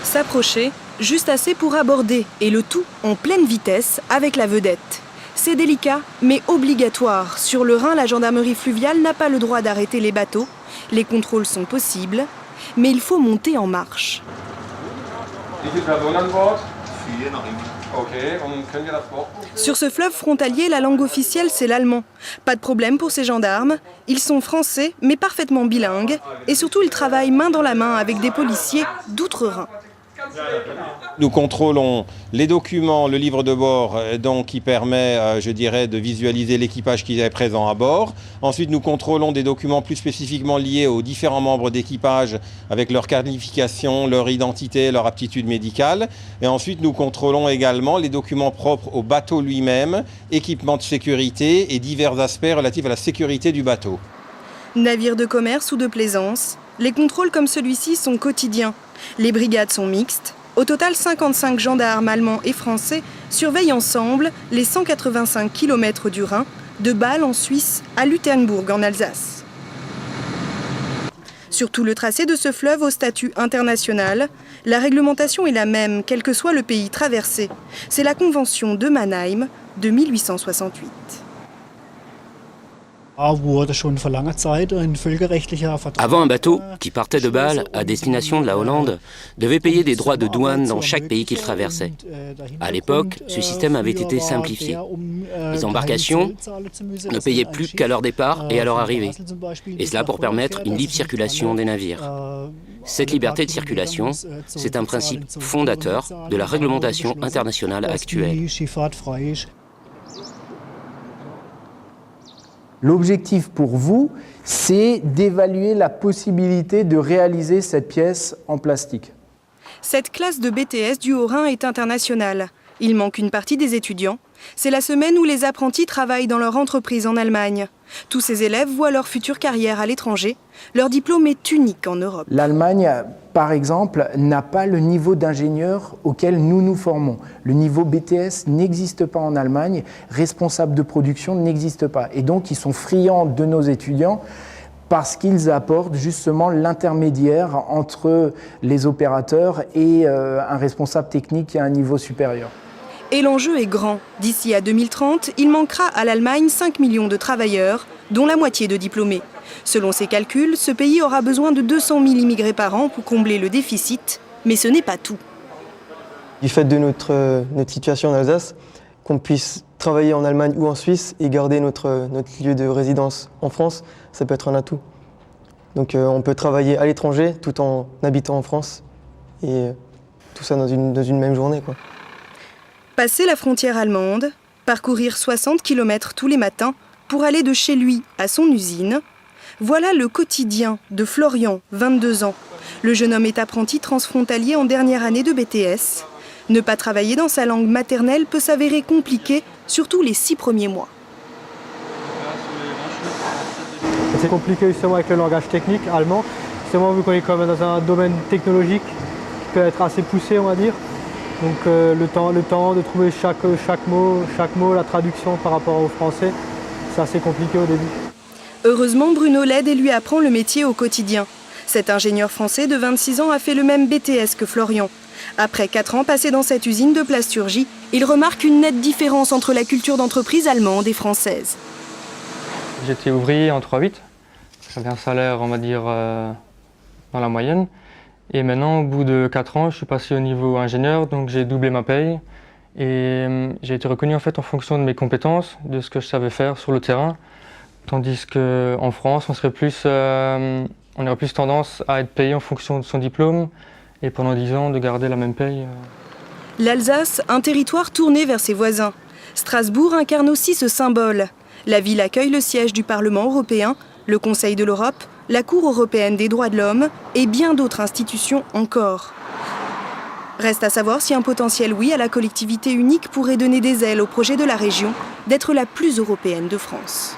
S'approcher, juste assez pour aborder, et le tout en pleine vitesse avec la vedette. C'est délicat, mais obligatoire. Sur le Rhin, la gendarmerie fluviale n'a pas le droit d'arrêter les bateaux. Les contrôles sont possibles, mais il faut monter en marche. Sur ce fleuve frontalier, la langue officielle, c'est l'allemand. Pas de problème pour ces gendarmes. Ils sont français, mais parfaitement bilingues. Et surtout, ils travaillent main dans la main avec des policiers d'outre-Rhin. Nous contrôlons les documents, le livre de bord donc, qui permet, je dirais, de visualiser l'équipage qui est présent à bord. Ensuite, nous contrôlons des documents plus spécifiquement liés aux différents membres d'équipage avec leur qualification, leur identité, leur aptitude médicale. Et ensuite, nous contrôlons également les documents propres au bateau lui-même, équipement de sécurité et divers aspects relatifs à la sécurité du bateau. Navire de commerce ou de plaisance, les contrôles comme celui-ci sont quotidiens. Les brigades sont mixtes. Au total, 55 gendarmes allemands et français surveillent ensemble les 185 km du Rhin, de Bâle en Suisse à Lutternbourg en Alsace. Sur tout le tracé de ce fleuve au statut international, la réglementation est la même, quel que soit le pays traversé. C'est la Convention de Mannheim de 1868. Avant, un bateau qui partait de Bâle à destination de la Hollande devait payer des droits de douane dans chaque pays qu'il traversait. À l'époque, ce système avait été simplifié. Les embarcations ne payaient plus qu'à leur départ et à leur arrivée. Et cela pour permettre une libre circulation des navires. Cette liberté de circulation, c'est un principe fondateur de la réglementation internationale actuelle. L'objectif pour vous, c'est d'évaluer la possibilité de réaliser cette pièce en plastique. Cette classe de BTS du Haut-Rhin est internationale. Il manque une partie des étudiants. C'est la semaine où les apprentis travaillent dans leur entreprise en Allemagne. Tous ces élèves voient leur future carrière à l'étranger. Leur diplôme est unique en Europe. L'Allemagne, par exemple, n'a pas le niveau d'ingénieur auquel nous nous formons. Le niveau BTS n'existe pas en Allemagne, responsable de production n'existe pas. Et donc, ils sont friands de nos étudiants parce qu'ils apportent justement l'intermédiaire entre les opérateurs et un responsable technique à un niveau supérieur. Et l'enjeu est grand. D'ici à 2030, il manquera à l'Allemagne 5 millions de travailleurs, dont la moitié de diplômés. Selon ses calculs, ce pays aura besoin de 200 000 immigrés par an pour combler le déficit. Mais ce n'est pas tout. Du fait de notre situation en Alsace, qu'on puisse travailler en Allemagne ou en Suisse et garder notre lieu de résidence en France, ça peut être un atout. Donc on peut travailler à l'étranger tout en habitant en France et tout ça dans une même journée, quoi. Passer la frontière allemande, parcourir 60 km tous les matins pour aller de chez lui à son usine, voilà le quotidien de Florian, 22 ans. Le jeune homme est apprenti transfrontalier en dernière année de BTS. Ne pas travailler dans sa langue maternelle peut s'avérer compliqué, surtout les 6 premiers mois. C'est compliqué justement avec le langage technique allemand. Justement, vu qu'on est quand même dans un domaine technologique qui peut être assez poussé, on va dire. Donc le temps de trouver chaque mot, la traduction par rapport au français, c'est assez compliqué au début. Heureusement, Bruno l'aide et lui apprend le métier au quotidien. Cet ingénieur français de 26 ans a fait le même BTS que Florian. Après 4 ans passés dans cette usine de plasturgie, il remarque une nette différence entre la culture d'entreprise allemande et française. J'étais ouvrier en 3-8, j'avais un salaire, on va dire, dans la moyenne. Et maintenant, au bout de 4 ans, je suis passé au niveau ingénieur, donc j'ai doublé ma paye. Et j'ai été reconnu en fait en fonction de mes compétences, de ce que je savais faire sur le terrain. Tandis qu'en France, on aurait plus tendance à être payé en fonction de son diplôme et pendant 10 ans de garder la même paye. L'Alsace, un territoire tourné vers ses voisins. Strasbourg incarne aussi ce symbole. La ville accueille le siège du Parlement européen, le Conseil de l'Europe, la Cour européenne des droits de l'homme et bien d'autres institutions encore. Reste à savoir si un potentiel oui à la collectivité unique pourrait donner des ailes au projet de la région d'être la plus européenne de France.